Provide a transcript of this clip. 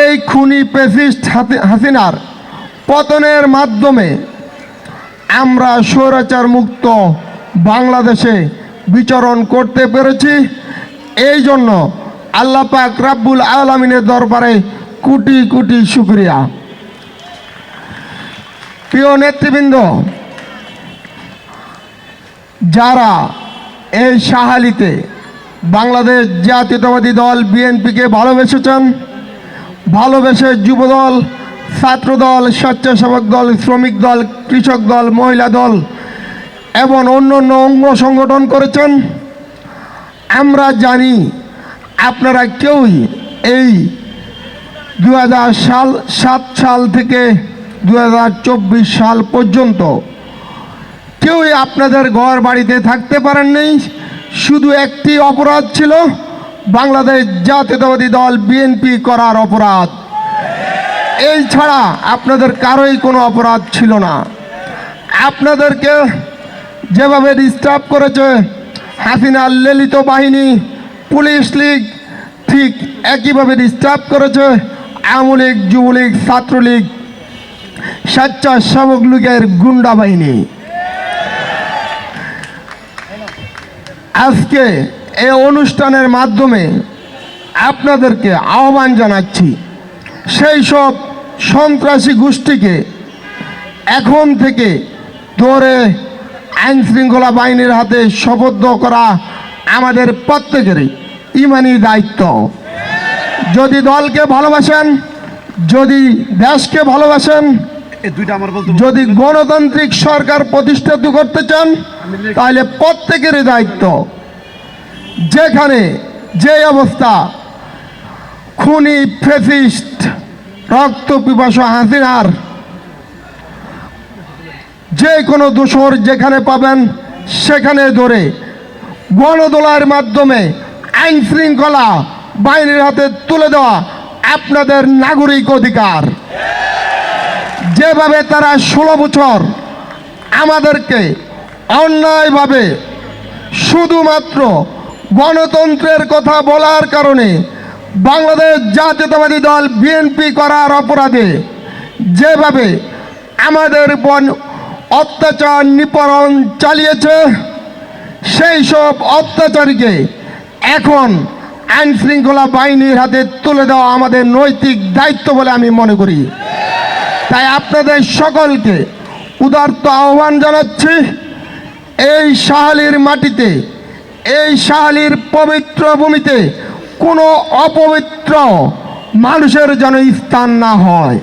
এই খুনি ফ্যাসিস্ট হাসিনার পতনের মাধ্যমে আমরা স্বৈরাচার মুক্ত বাংলাদেশে বিচরণ করতে পেরেছি। এই জন্য আল্লাহ পাক রাব্বুল আলামিনের দরবারে কোটি কোটি শুকরিয়া। প্রিয় নেতৃবৃন্দ, যারা এই সাহালিতে বাংলাদেশ জাতীয়তাবাদী দল বিএনপিকে ভালোবেসেছেন, ভালোবেসে যুবদল, ছাত্রদল, স্বেচ্ছাসেবক দল, শ্রমিক দল, কৃষক দল, মহিলা দল এবং অন্যান্য অঙ্গ সংগঠন করেছেন, আমরা জানি আপনারা কেউই এই 2007 সাল থেকে 2024 সাল পর্যন্ত কেউই আপনাদের ঘর বাড়িতে থাকতে পারেননি। শুধু একটি অপরাধ ছিল, বাংলাদেশ জাতীয়তাবাদী দল বিএনপি করার অপরাধ। এই ছাড়া আপনাদের কারোই কোনো অপরাধ ছিল না। আপনাদেরকে যেভাবে ডিস্টার্ব করেছে হাসিনার লেলিত বাহিনী, পুলিশ লীগ, ঠিক একইভাবে ডিস্টার্ব করেছে আওয়ামী লীগ, যুবলীগ, ছাত্রলীগ, স্বেচ্ছাসেবক লীগের গুন্ডা বাহিনী। আজকে এই অনুষ্ঠানের মাধ্যমে আপনাদেরকে আহ্বান জানাচ্ছি, সেই সব সন্ত্রাসী গোষ্ঠীকে এখন থেকে ধরে আইন শৃঙ্খলা বাহিনীর হাতে সোপর্দ করা আমাদের প্রত্যেকেরই ইমানি দায়িত্ব। যদি দলকে ভালোবাসেন, যদি দেশকে ভালোবাসেন, যদি গণতান্ত্রিক সরকার প্রতিষ্ঠিত করতে চান, তাহলে প্রত্যেকেরই দায়িত্ব, যেখানে যে অবস্থা খুনি ফ্যাসিস্ট রক্ত পিপাসু হাসিনার যে কোনো দোষর যেখানে পাবেন সেখানে ধরে গণদোলার মাধ্যমে আইন শৃঙ্খলা বাহিনীর হাতে তুলে দেওয়া আপনাদের নাগরিক অধিকার। যেভাবে তারা 16 বছর আমাদেরকে অন্যায়ভাবে শুধুমাত্র গণতন্ত্রের কথা বলার কারণে বাংলাদেশ জাতীয়তাবাদী দল বিএনপি করার অপরাধে যেভাবে আমাদের উপর অত্যাচার নিপীড়ন চালিয়েছে, সেই সব অত্যাচারীকে এখন আইন শৃঙ্খলা বাহিনীর হাতে তুলে দেওয়া আমাদের নৈতিক দায়িত্ব বলে আমি মনে করি। তাই আপনাদের সকলকে উদারত আহ্বান জানাচ্ছি, এই সাহালির মাটিতে, এই সাহালির পবিত্র ভূমিতে কোনো অপবিত্র মানুষের যেন স্থান না হয়।